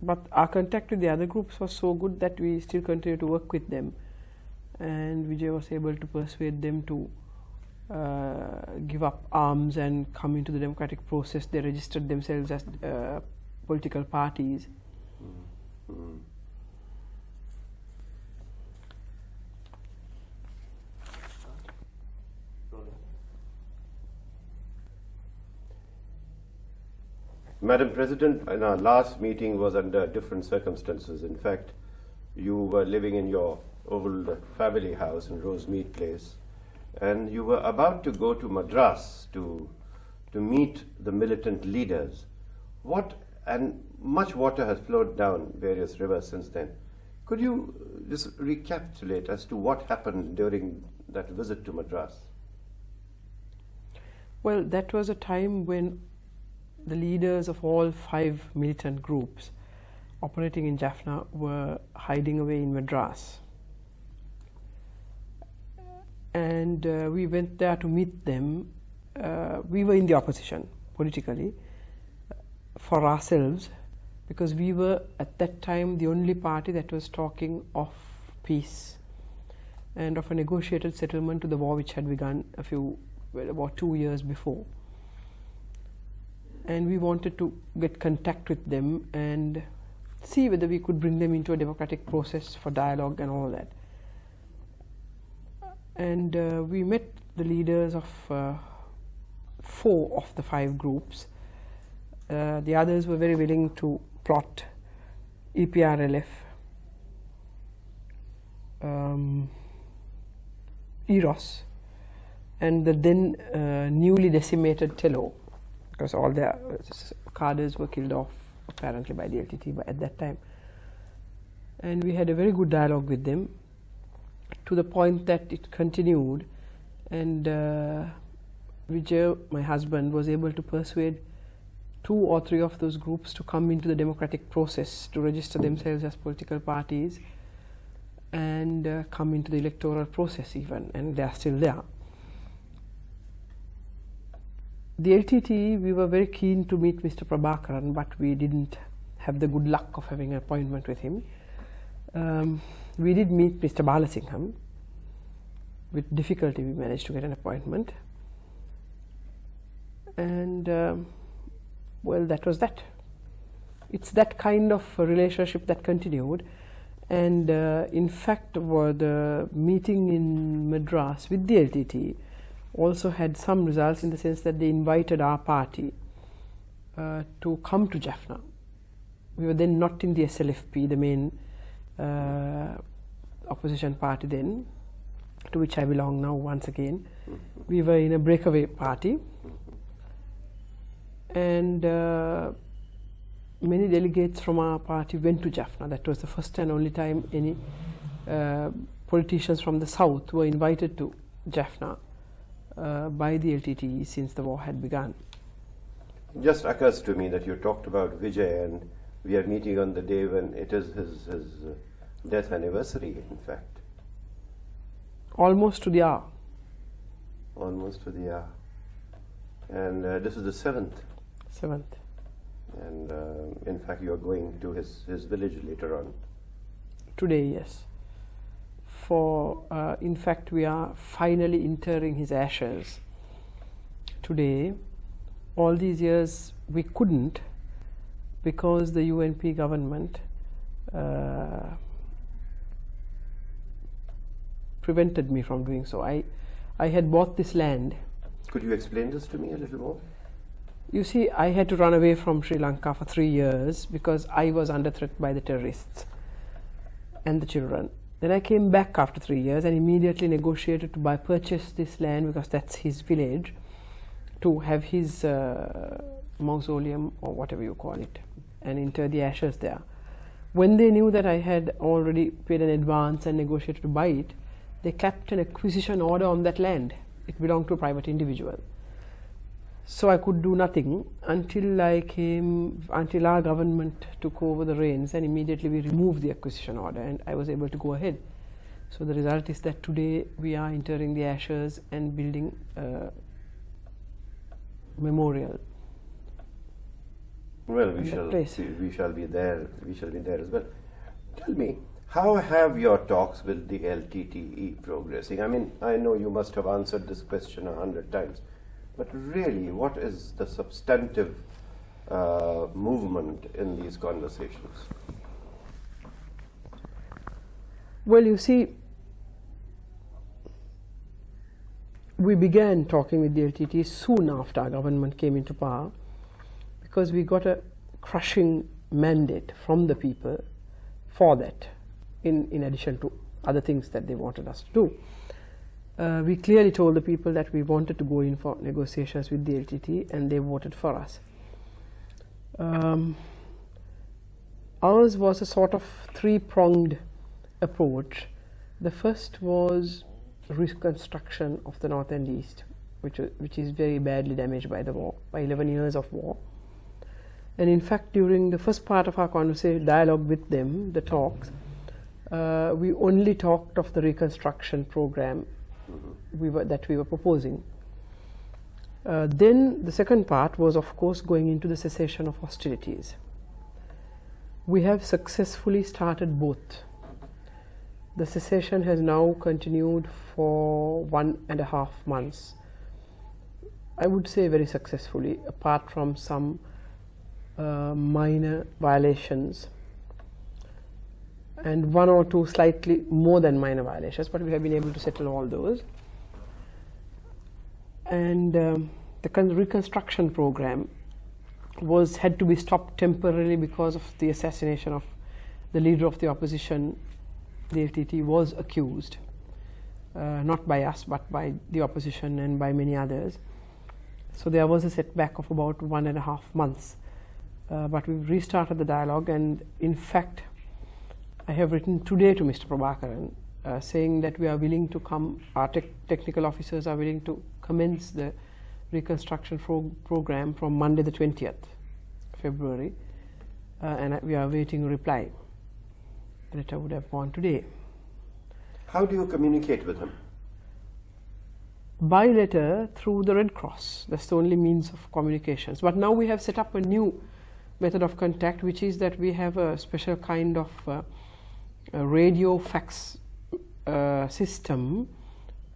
But our contact with the other groups was so good that we still continue to work with them, and Vijay was able to persuade them to give up arms and come into the democratic process. They registered themselves as political parties. Madam President, in our last meeting was under different circumstances. In fact, you were living in your old family house in Rosemead Place, and you were about to go to Madras to meet the militant leaders. And much water has flowed down various rivers since then. Could you just recapitulate as to what happened during that visit to Madras? Well, that was a time when the leaders of all 5 militant groups operating in Jaffna were hiding away in Madras. And we went there to meet them. We were in the opposition politically for ourselves, because we were at that time the only party that was talking of peace and of a negotiated settlement to the war which had begun about 2 years before. And we wanted to get contact with them and see whether we could bring them into a democratic process for dialogue and all that. And we met the leaders of 4 of the 5 groups. The others were very willing to plot EPRLF, EROS, and the then newly decimated TELO, because all their cadres were killed off apparently by the LTT at that time. And we had a very good dialogue with them, to the point that it continued, and Vijay, my husband, was able to persuade 2 or 3 of those groups to come into the democratic process, to register themselves as political parties and come into the electoral process even, and they are still there. The LTT, we were very keen to meet Mr. Prabhakaran, but we didn't have the good luck of having an appointment with him. We did meet Mr. Balasingham. With difficulty we managed to get an appointment. And well, that was that. It's that kind of relationship that continued. And in fact, the meeting in Madras with the LTT also had some results, in the sense that they invited our party to come to Jaffna. We were then not in the SLFP, the main opposition party then, to which I belong now once again. We were in a breakaway party, and many delegates from our party went to Jaffna. That was the first and only time any politicians from the south were invited to Jaffna by the LTT since the war had begun. It just occurs to me that you talked about Vijay, and we are meeting on the day when it is his death anniversary, in fact. Almost to the hour. Almost to the hour. And this is the 7th. 7th. And in fact, you are going to his village later on. Today, yes. For, in fact, we are finally interring his ashes today. All these years we couldn't, because the UNP government prevented me from doing so. I had bought this land. Could you explain this to me a little more? You see, I had to run away from Sri Lanka for 3 years because I was under threat by the terrorists and the children. Then I came back after 3 years and immediately negotiated to purchase this land, because that's his village, to have his mausoleum, or whatever you call it, and inter the ashes there. When they knew that I had already paid an advance and negotiated to buy it, they kept an acquisition order on that land. It belonged to a private individual. So I could do nothing until our government took over the reins, and immediately we removed the acquisition order and I was able to go ahead. So the result is that today we are interring the ashes and building memorial. Well, we shall be there as well. Tell me, how have your talks with the LTTE progressing? I mean, I know you must have answered this question 100 times, but really, what is the substantive movement in these conversations? Well, you see, we began talking with the LTTE soon after our government came into power, because we got a crushing mandate from the people for that, in addition to other things that they wanted us to do. We clearly told the people that we wanted to go in for negotiations with the LTTE, and they voted for us. Ours was a sort of three-pronged approach. The first was reconstruction of the North and East, which is very badly damaged by the war, by 11 years of war. And in fact, during the first part of our conversation, dialogue with them, the talks, we only talked of the reconstruction program that we were proposing. Then the second part was, of course, going into the cessation of hostilities. We have successfully started both. The cessation has now continued for 1.5 months. I would say very successfully, apart from some minor violations and one or two slightly more than minor violations, but we have been able to settle all those. And the reconstruction program had to be stopped temporarily because of the assassination of the leader of the opposition. The LTT was accused, not by us, but by the opposition and by many others. So there was a setback of about 1.5 months. But we've restarted the dialogue, and in fact, I have written today to Mr. Prabhakaran saying that we are willing to come, our technical officers are willing to commence the reconstruction program from Monday the 20th February, and we are awaiting a reply. The letter would have gone today. How do you communicate with him? By letter, through the Red Cross. That's the only means of communications. But now we have set up a new method of contact, which is that we have a special kind of a radio fax system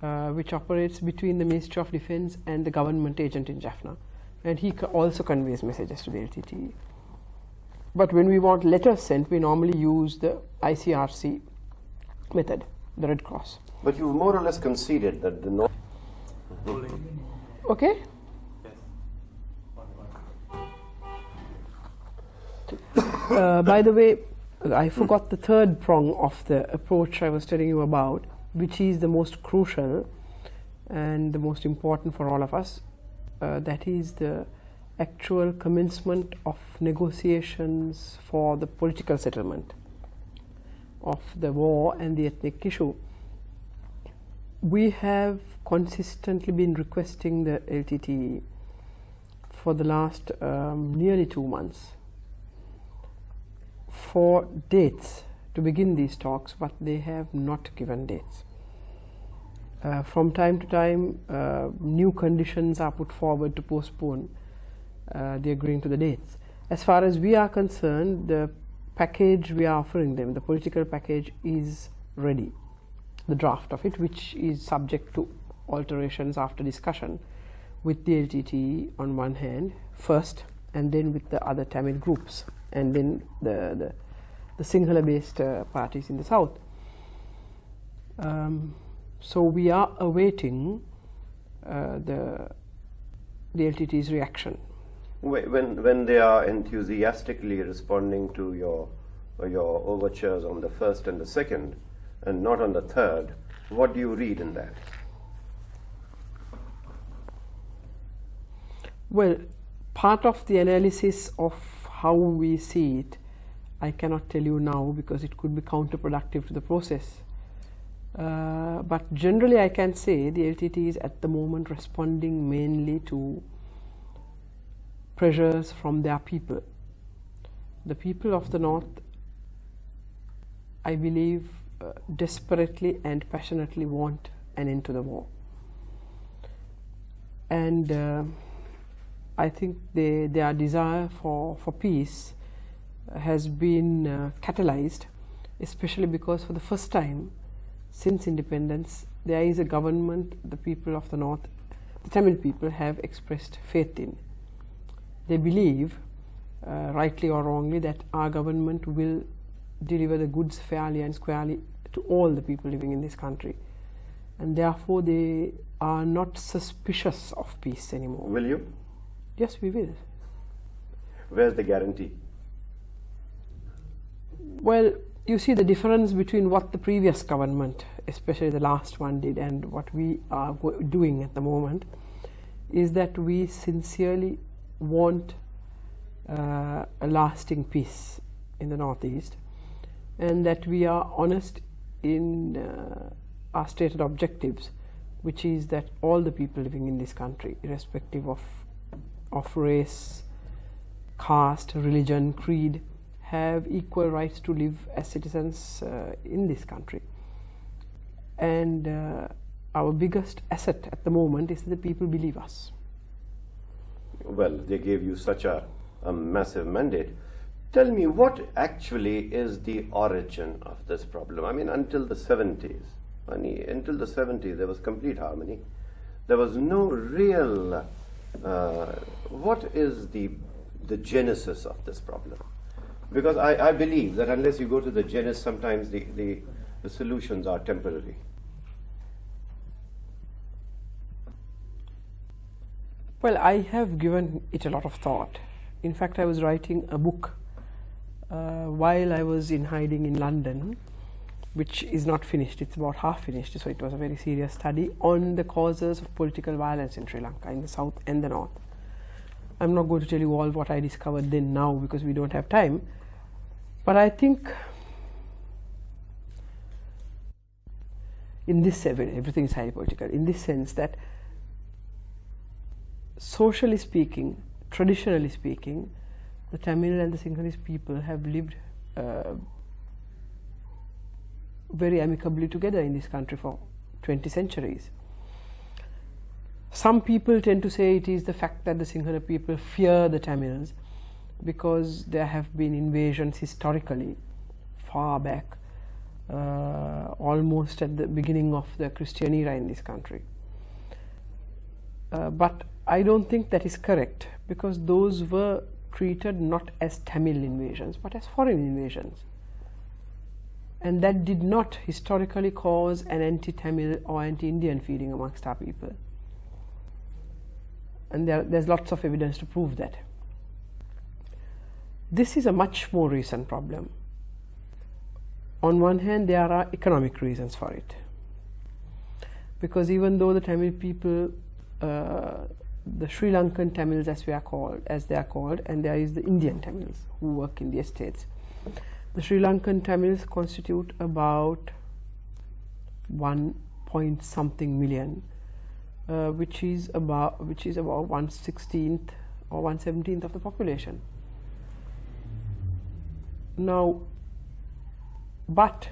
which operates between the Ministry of Defense and the government agent in Jaffna, and he also conveys messages to the LTTE. But when we want letters sent, we normally use the ICRC method, the Red Cross. But you've more or less conceded that the North. Okay. By the way, I forgot the third prong of the approach I was telling you about, which is the most crucial and the most important for all of us. That is the actual commencement of negotiations for the political settlement of the war and the ethnic issue. We have consistently been requesting the LTTE for the last nearly 2 months for dates to begin these talks, but they have not given dates. From time to time, new conditions are put forward to postpone the agreeing to the dates. As far as we are concerned, the package we are offering them, the political package, is ready. The draft of it, which is subject to alterations after discussion with the LTTE on one hand first, and then with the other Tamil groups, and then the Sinhala-based parties in the south. So we are awaiting the LTTE's reaction. When they are enthusiastically responding to your overtures on the first and the second, and not on the third, what do you read in that? Well, part of the analysis of how we see it, I cannot tell you now because it could be counterproductive to the process. But generally I can say the LTTE is at the moment responding mainly to pressures from their people. The people of the North, I believe, desperately and passionately want an end to the war. And I think their desire for peace has been catalyzed, especially because for the first time since independence there is a government the people of the north, the Tamil people, have expressed faith in. They believe, rightly or wrongly, that our government will deliver the goods fairly and squarely to all the people living in this country, and therefore they are not suspicious of peace anymore. Will you? Yes, we will. Where's the guarantee? Well, you see, the difference between what the previous government, especially the last one, did and what we are doing at the moment is that we sincerely want a lasting peace in the Northeast, and that we are honest in our stated objectives, which is that all the people living in this country, irrespective of race, caste, religion, creed, have equal rights to live as citizens in this country. And our biggest asset at the moment is that the people believe us. Well, they gave you such a massive mandate. Tell me, what actually is the origin of this problem? I mean, until the 70s, there was complete harmony. There was no real... what is the genesis of this problem? Because I believe that unless you go to the genesis, sometimes the solutions are temporary. Well, I have given it a lot of thought. In fact, I was writing a book while I was in hiding in London, which is not finished. It's about half finished, so it was a very serious study on the causes of political violence in Sri Lanka, in the south and the north. I'm not going to tell you all what I discovered then now because we don't have time, but I think in this sense, everything is highly political, in this sense that socially speaking, traditionally speaking, the Tamil and the Sinhalese people have lived very amicably together in this country for 20 centuries. Some people tend to say it is the fact that the Sinhala people fear the Tamils because there have been invasions historically far back, almost at the beginning of the Christian era in this country. But I don't think that is correct, because those were treated not as Tamil invasions but as foreign invasions, and that did not historically cause an anti-Tamil or anti-Indian feeling amongst our people, and there's lots of evidence to prove that. This is a much more recent problem. On one hand, there are economic reasons for it, because even though the Tamil people, the Sri Lankan Tamils as they are called, and there is the Indian Tamils who work in the estates. The Sri Lankan Tamils constitute about 1 point something million, which is about 1/16 or 1/17 of the population. Now, but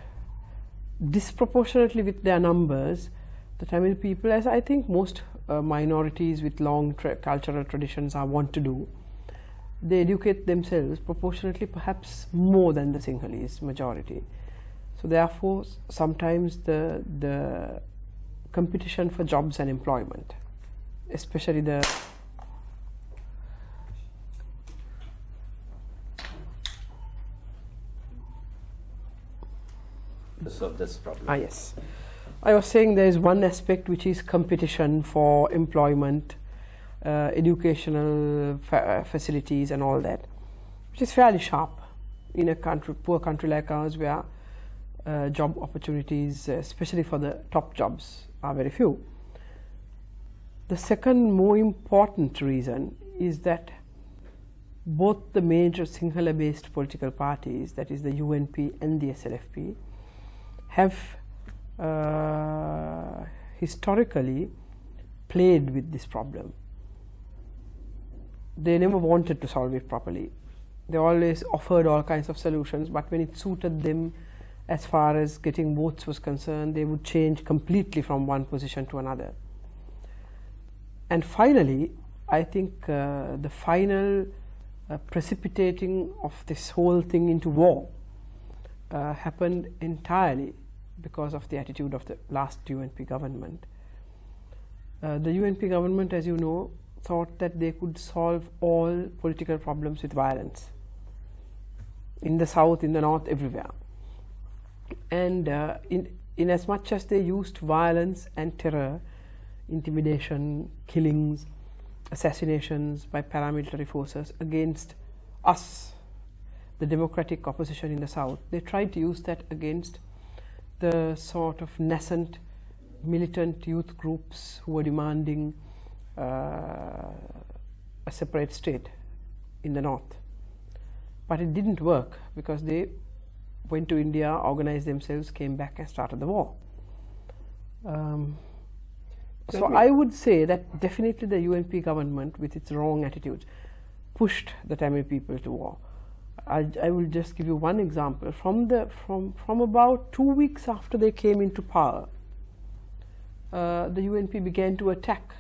disproportionately with their numbers, the Tamil people, as I think most minorities with long cultural traditions are wont to do, they educate themselves proportionately, perhaps more than the Sinhalese majority. So therefore, sometimes the competition for jobs and employment, especially the of this problem. Yes. I was saying there is one aspect which is competition for employment, educational facilities and all that, which is fairly sharp in a poor country like ours, where job opportunities, especially for the top jobs, are very few. The second more important reason is that both the major Sinhala-based political parties, that is the UNP and the SLFP, have historically played with this problem. They never wanted to solve it properly. They always offered all kinds of solutions, but when it suited them as far as getting votes was concerned, they would change completely from one position to another. And finally, I think the final precipitating of this whole thing into war happened entirely because of the attitude of the last UNP government. The UNP government, as you know, thought that they could solve all political problems with violence. In the south, in the north, everywhere. And in as much as they used violence and terror, intimidation, killings, assassinations by paramilitary forces against us, the democratic opposition in the south, they tried to use that against the sort of nascent militant youth groups who were demanding a separate state in the north. But it didn't work because they went to India, organized themselves, came back and started the war. So I would say that definitely the UNP government, with its wrong attitudes, pushed the Tamil people to war. I will just give you one example. From about 2 weeks after they came into power, the UNP began to attack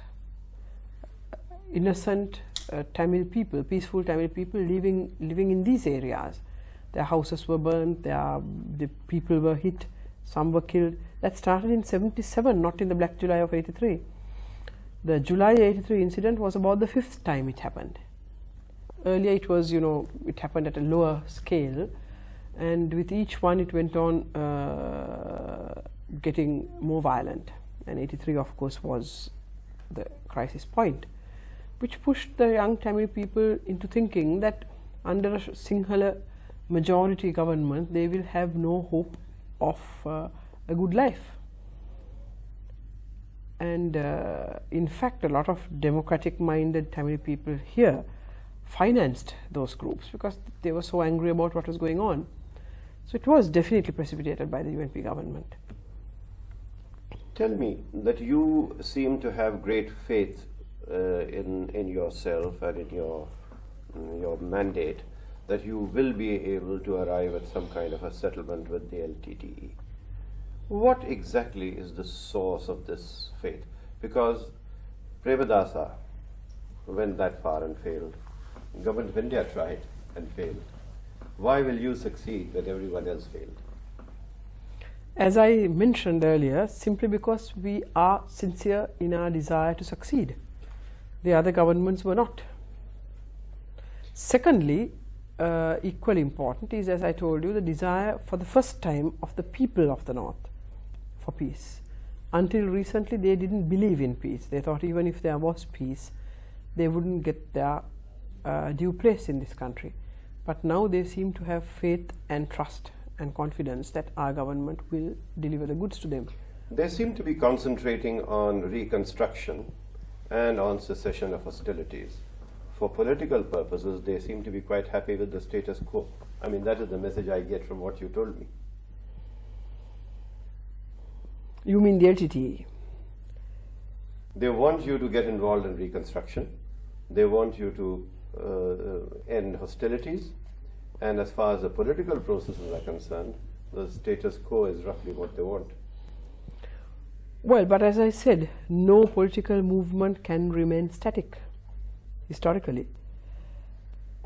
innocent Tamil people, peaceful Tamil people living in these areas. Their houses were burned, the people were hit, some were killed. That started in 77, not in the Black July of 83. The July 83 incident was about the 5th time it happened. Earlier it was, it happened at a lower scale, and with each one it went on getting more violent. And 83, of course, was the crisis point, which pushed the young Tamil people into thinking that under a Sinhala majority government they will have no hope of a good life. And in fact, a lot of democratic minded Tamil people here financed those groups because they were so angry about what was going on. So it was definitely precipitated by the UNP government. Tell me that you seem to have great faith in yourself and in your mandate that you will be able to arrive at some kind of a settlement with the LTTE. What exactly is the source of this faith? Because Premadasa went that far and failed. Government of India tried and failed. Why will you succeed when everyone else failed? As I mentioned earlier, simply because we are sincere in our desire to succeed. The other governments were not. Secondly, equally important is, as I told you, the desire for the first time of the people of the north for peace. Until recently they didn't believe in peace. They thought even if there was peace, they wouldn't get their due place in this country. But now they seem to have faith and trust and confidence that our government will deliver the goods to them. They seem to be concentrating on reconstruction and on cessation of hostilities. For political purposes, they seem to be quite happy with the status quo. I mean, that is the message I get from what you told me. You mean the LTTE? They want you to get involved in reconstruction. They want you to end hostilities. And as far as the political processes are concerned, the status quo is roughly what they want. Well, but as I said, no political movement can remain static, historically.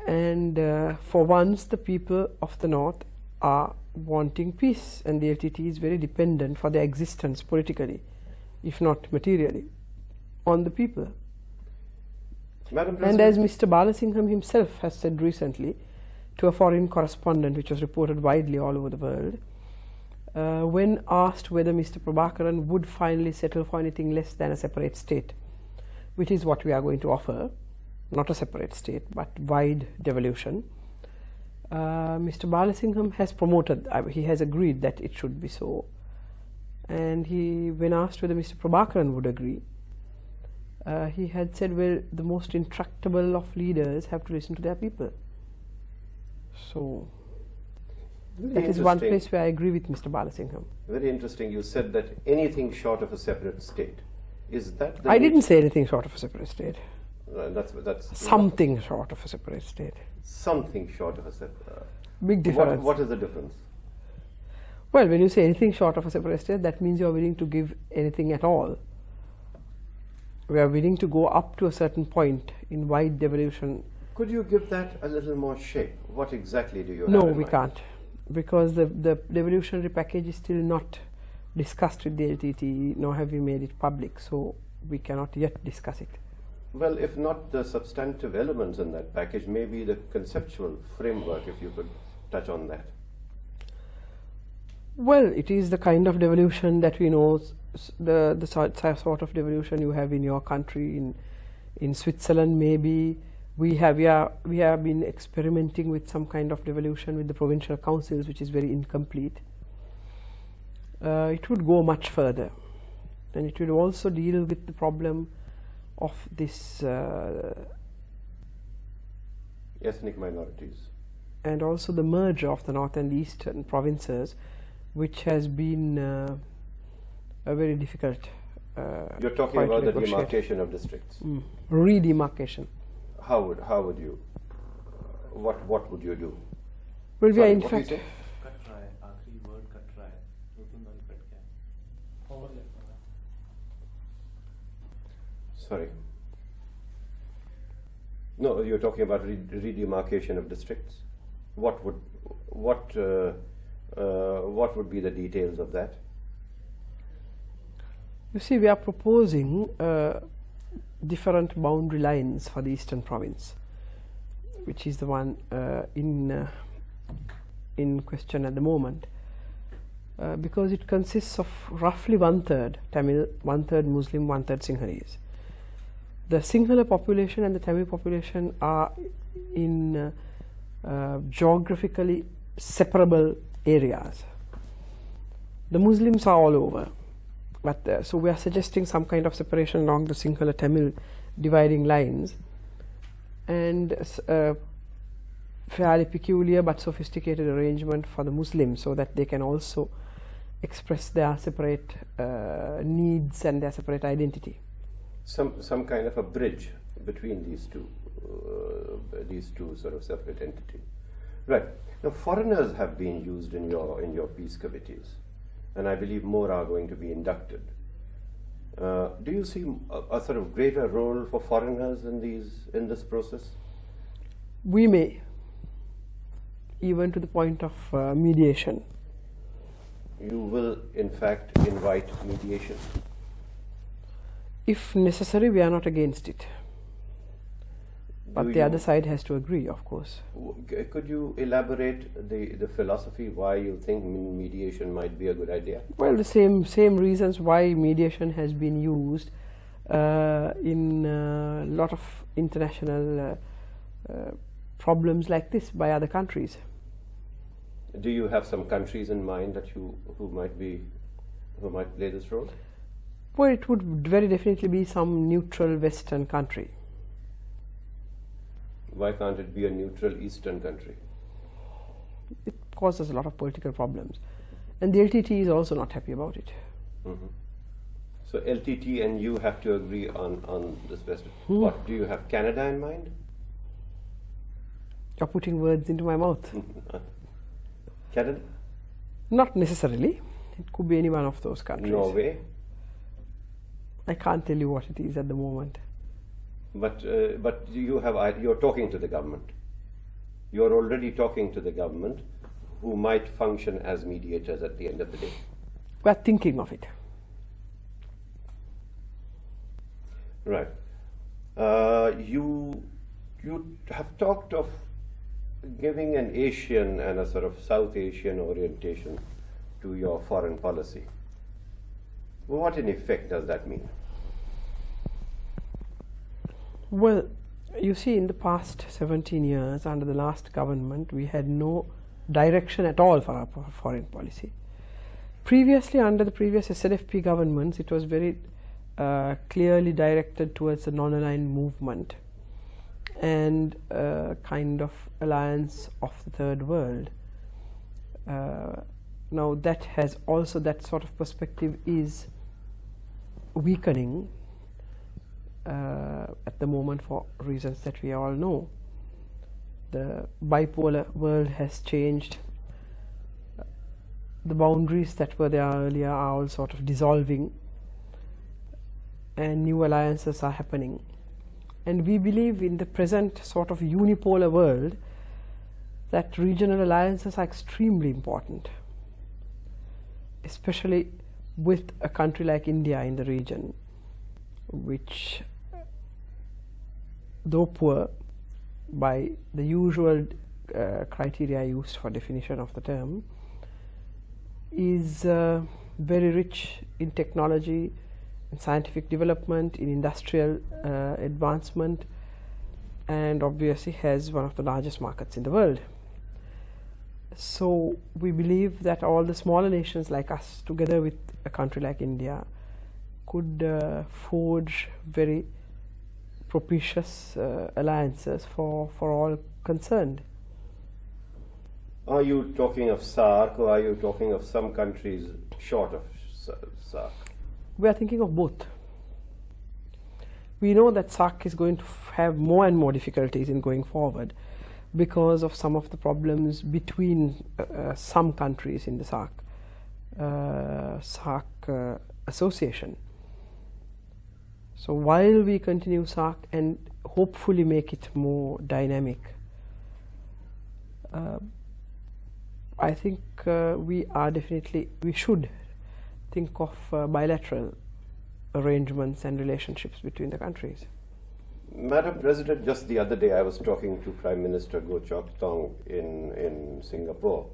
And for once, the people of the north are wanting peace, and the LTTE is very dependent for their existence politically, if not materially, on the people. And as Mr. Balasingham himself has said recently to a foreign correspondent, which was reported widely all over the world, when asked whether Mr. Prabhakaran would finally settle for anything less than a separate state, which is what we are going to offer, not a separate state, but wide devolution, Mr. Balasingham has promoted, he has agreed that it should be so. And when asked whether Mr. Prabhakaran would agree, he had said, well, the most intractable of leaders have to listen to their people. So that is one place where I agree with Mr. Balasingham. Very interesting. You said that anything short of a separate state. Is that the I didn't say anything short of a separate state. That's something short of a separate state. Something short of a separate. Big difference. What is the difference? Well, when you say anything short of a separate state, that means you are willing to give anything at all. we are willing to go up to a certain point in wide devolution. Could you give that a little more shape? What exactly do you have No, in we mind? can't, because the devolutionary package is still not discussed with the LTTE, nor have we made it public, so we cannot yet discuss it. Well, if not the substantive elements in that package, maybe the conceptual framework, if you could touch on that. Well, it is the kind of devolution that we know, the sort of devolution you have in your country, in Switzerland maybe. We have been experimenting with some kind of devolution with the provincial councils, which is very incomplete. It would go much further, and it would also deal with the problem of this Ethnic minorities. and also the merger of the north and eastern provinces, which has been a very difficult. You're talking fight about to the negotiate. demarcation of districts. Redemarcation. How would you? What would you do? Well, we Sorry, are in what do you fact. say? Cut रहा है आखिरी word cut रहा है दो तीन बार cut गया overlap हो रहा है Sorry. No, you're talking about redemarcation of districts. What would be the details of that? You see, we are proposing different boundary lines for the eastern province, which is the one in question at the moment, because it consists of roughly 1/3 Tamil, 1/3 Muslim, 1/3 Sinhalese. The Sinhala population and the Tamil population are in geographically separable areas. The Muslims are all over, but so we are suggesting some kind of separation along the Sinhala Tamil dividing lines, and fairly peculiar but sophisticated arrangement for the Muslims, so that they can also express their separate needs and their separate identity. Some kind of a bridge between these two sort of separate entities. Right. Now, foreigners have been used in your peace committees, and I believe more are going to be inducted. Do you see a sort of greater role for foreigners in this process? We may, even to the point of mediation. You will, in fact, invite mediation. If necessary, we are not against it. But Do the you- other side has to agree, of course. Could you elaborate the philosophy why you think mediation might be a good idea? Well, the same reasons why mediation has been used in a lot of international problems like this by other countries. Do you have some countries in mind that who might play this role? Well, it would very definitely be some neutral Western country. Why can't it be a neutral Eastern country? It causes a lot of political problems, and the LTT is also not happy about it. Mhm. So LTT and you have to agree on this best. What, do you have Canada in mind? You're putting words into my mouth. Canada? Not necessarily. It could be any one of those countries. Norway? I can't tell you what it is at the moment. But you're talking to the government. You're already talking to the government, who might function as mediators at the end of the day. We are thinking of it. Right. You have talked of giving an Asian and a sort of South Asian orientation to your foreign policy. What in effect does that mean? Well, you see, in the past 17 years, under the last government, we had no direction at all for our foreign policy. Previously, under the previous SNFP governments, it was very clearly directed towards the non-aligned movement and kind of alliance of the third world. Now that has also, that sort of perspective is weakening at the moment for reasons that we all know. The bipolar world has changed. The boundaries that were there earlier are all sort of dissolving. and new alliances are happening. And we believe in the present sort of unipolar world that regional alliances are extremely important, especially with a country like India in the region, which, though poor by the usual criteria used for definition of the term, is very rich in technology, in scientific development, in industrial advancement, and obviously has one of the largest markets in the world. So we believe that all the smaller nations like us, together with a country like India, could forge very propitious alliances for all concerned. Are you talking of SAARC, or are you talking of some countries short of SAARC? We are thinking of both. We know that SAARC is going to have more and more difficulties in going forward because of some of the problems between some countries in the SAARC association. So while we continue SAARC and hopefully make it more dynamic, I think we should think of bilateral arrangements and relationships between the countries. Madam President, just the other day I was talking to Prime Minister Goh Chok Tong in Singapore,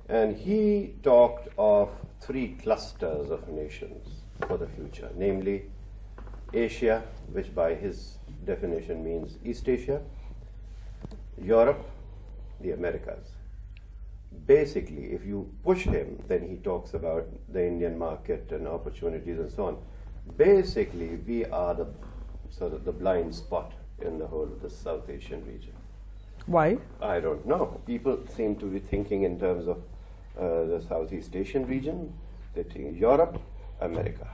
and he talked of 3 clusters of nations for the future, namely Asia, which by his definition means East Asia, Europe, the Americas. Basically, if you push him, then he talks about the Indian market and opportunities and so on. Basically, we are the blind spot in the whole of the South Asian region. Why? I don't know. People seem to be thinking in terms of the Southeast Asian region. They think Europe, America.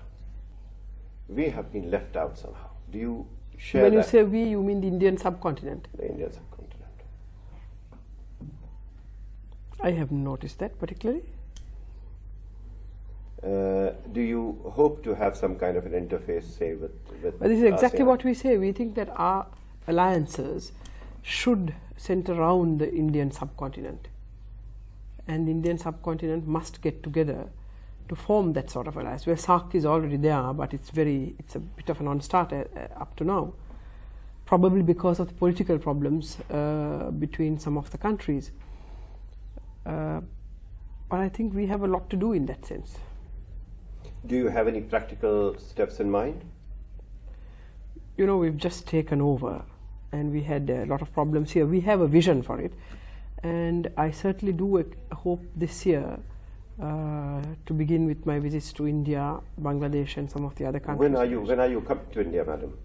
We have been left out somehow. Do you share that? When you say we, you mean the Indian subcontinent? The Indian subcontinent. I haven't noticed that particularly. Do you hope to have some kind of an interface, say, with But this is exactly ASEAN? what we say. We think that our alliances should center around the Indian subcontinent. And the Indian subcontinent must get together to form that sort of alliance. Where SAARC is already there, but it's a bit of a non-starter up to now, probably because of the political problems between some of the countries. But I think we have a lot to do in that sense. Do you have any practical steps in mind? You know, we've just taken over and we had a lot of problems here. We have a vision for it, and I certainly do hope this year to begin with my visits to India, Bangladesh and some of the other countries. When are you coming to India, madam?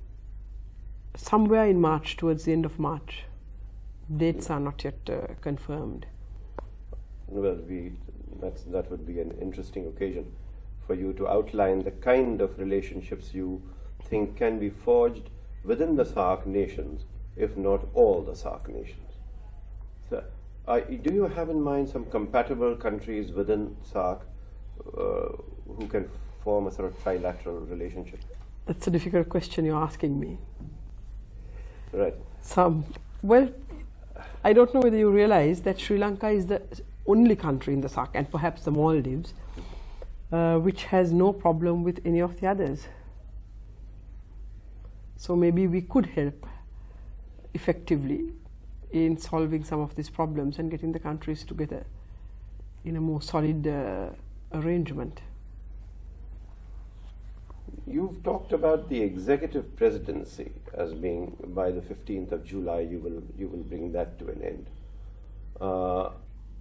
Somewhere in March, towards the end of March. Dates are not yet confirmed. Well, that would be an interesting occasion for you to outline the kind of relationships you think can be forged within the SAARC nations, if not all the SAARC nations. So, do you have in mind some compatible countries within SAARC who can form a sort of trilateral relationship? That's a difficult question you're asking me. Right. Well, I don't know whether you realize that Sri Lanka is the only country in the SAARC, and perhaps the Maldives, which has no problem with any of the others. So maybe we could help effectively in solving some of these problems and getting the countries together in a more solid arrangement. You've talked about the executive presidency as being by the 15th of July you will bring that to an end.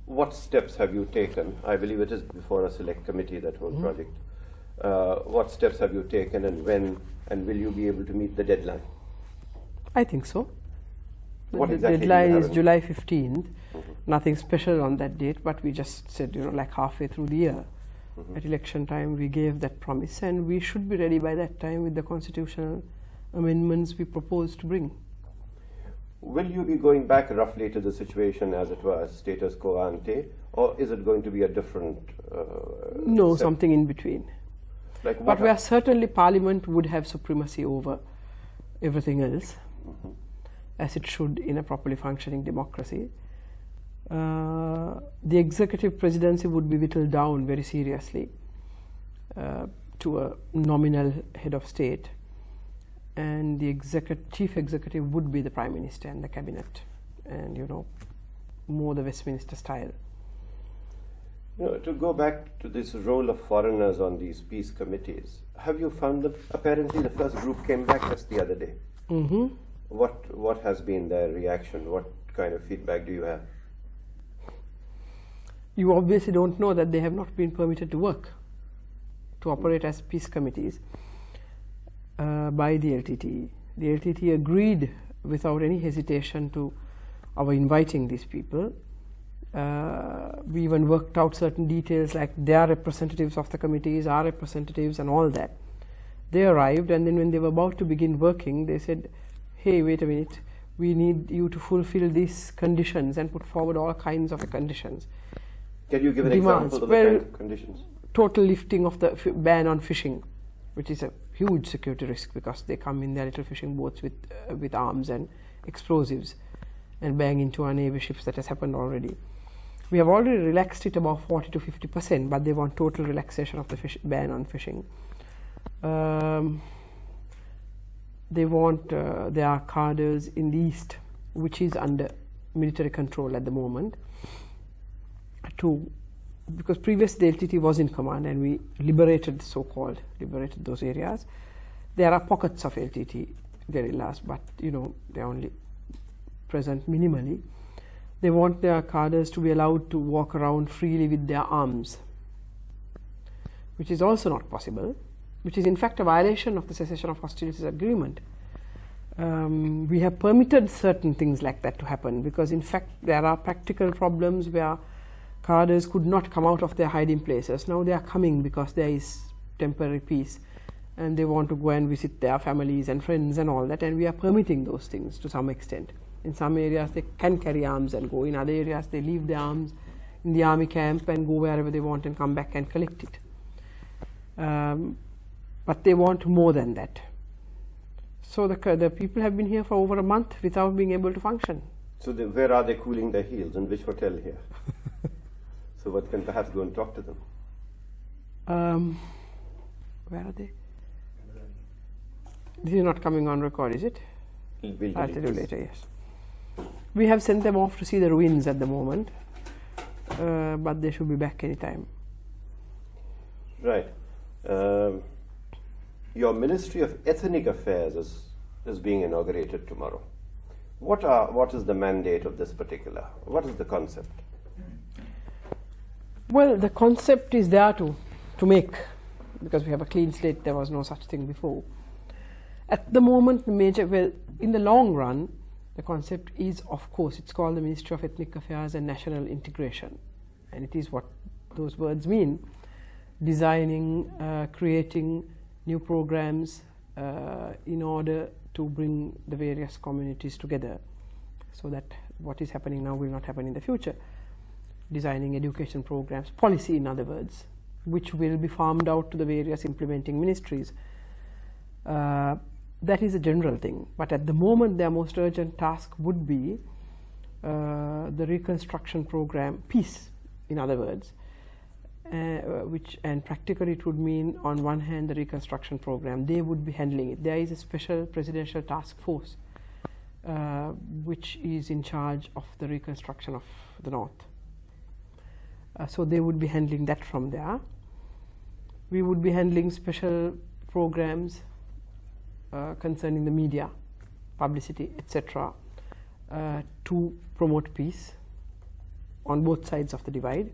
What steps have you taken? I believe it is before a select committee, that whole project. What steps have you taken, and when, and will you be able to meet the deadline? I think so. What The exactly deadline is July 15th. Nothing special on that date, but we just said, like halfway through the year. At election time, we gave that promise, and we should be ready by that time with the constitutional amendments we propose to bring. Will you be going back roughly to the situation as it was, status quo ante, or is it going to be a different No, something in between. Like what But where certainly Parliament would have supremacy over everything else, as it should in a properly functioning democracy. The executive presidency would be whittled down very seriously to a nominal head of state, and the chief executive would be the Prime Minister and the cabinet, and more the Westminster style. To go back to this role of foreigners on these peace committees, have you found that apparently the first group came back just the other day? What has been their reaction? What kind of feedback do you have? You obviously don't know that they have not been permitted to work, to operate as peace committees by the LTTE. The LTTE agreed without any hesitation to our inviting these people. We even worked out certain details like their representatives of the committees, our representatives and all that. They arrived, and then when they were about to begin working, they said, hey, wait a minute, we need you to fulfill these conditions, and put forward all kinds of conditions. Can you give an Demands. example of the kind of conditions? Total lifting of the ban on fishing, which is a huge security risk because they come in their little fishing boats with arms and explosives and bang into our Navy ships. That has happened already. We have already relaxed it about 40 to 50%, but they want total relaxation of the ban on fishing. They want their cadres in the east, which is under military control at the moment, because previously the LTT was in command and we liberated those areas. There are pockets of LTT guerrillas, but they're only present minimally. They want their cadres to be allowed to walk around freely with their arms, which is also not possible, which is in fact a violation of the cessation of hostilities agreement. We have permitted certain things like that to happen because in fact there are practical problems where cadres could not come out of their hiding places. Now they are coming because there is temporary peace and they want to go and visit their families and friends and all that, and we are permitting those things to some extent. In some areas they can carry arms and go. In other areas they leave their arms in the army camp and go wherever they want and come back and collect it. But they want more than that. So the people have been here for over a month without being able to function. So where are they cooling their heels? In which hotel here? So one can perhaps go and talk to them. Where are they? This is not coming on record, is it? I'll tell you later, yes. We have sent them off to see the ruins at the moment, but they should be back anytime. Right. Your Ministry of Ethnic Affairs is being inaugurated tomorrow. What is the mandate of this particular? What is the concept? Well, the concept is there to make, because we have a clean slate. There was no such thing before. At the moment, in the long run, the concept is, of course, it's called the Ministry of Ethnic Affairs and National Integration, and it is what those words mean: designing, creating new programs in order to bring the various communities together, so that what is happening now will not happen in the future. Designing education programs, policy in other words, which will be farmed out to the various implementing ministries. That is a general thing, but at the moment their most urgent task would be the reconstruction program, peace in other words, and practically it would mean on one hand the reconstruction program, they would be handling it. There is a special presidential task force which is in charge of the reconstruction of the north. So they would be handling that from there. We would be handling special programs concerning the media, publicity, etc., to promote peace on both sides of the divide.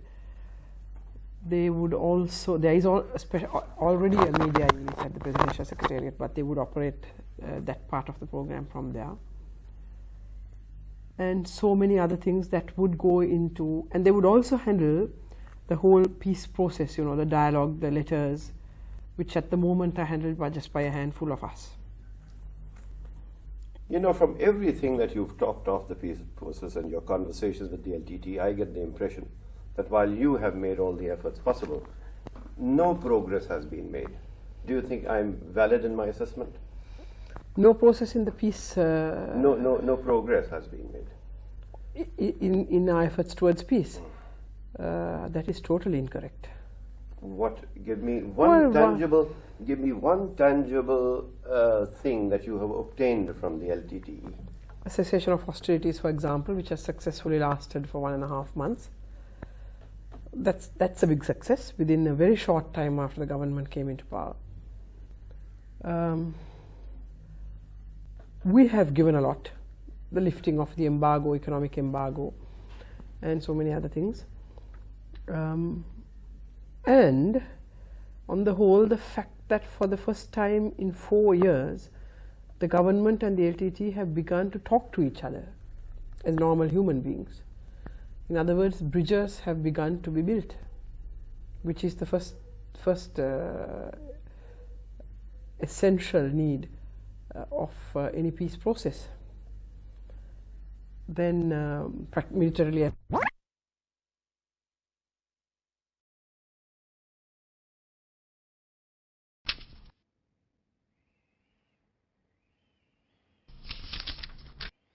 They would also, there is already a media unit at the Presidential Secretariat, but they would operate that part of the program from there. And so many other things that would go into, and they would also handle the whole peace process, the dialogue, the letters, which at the moment are handled just by a handful of us. From everything that you've talked of the peace process and your conversations with the LTT, I get the impression that while you have made all the efforts possible, no progress has been made. Do you think I'm valid in my assessment? No process in the peace. No progress has been made. In our efforts towards peace. That is totally incorrect. What? Give me one tangible. Give me one tangible thing that you have obtained from the LTTE. A cessation of hostilities, for example, which has successfully lasted for 1.5 months. That's a big success within a very short time after the government came into power. We have given a lot. The lifting of the embargo, economic embargo, and so many other things. And on the whole, the fact that for the first time in 4 years, the government and the LTT have begun to talk to each other as normal human beings. In other words, bridges have begun to be built, which is the first essential need of any peace process. Then militarily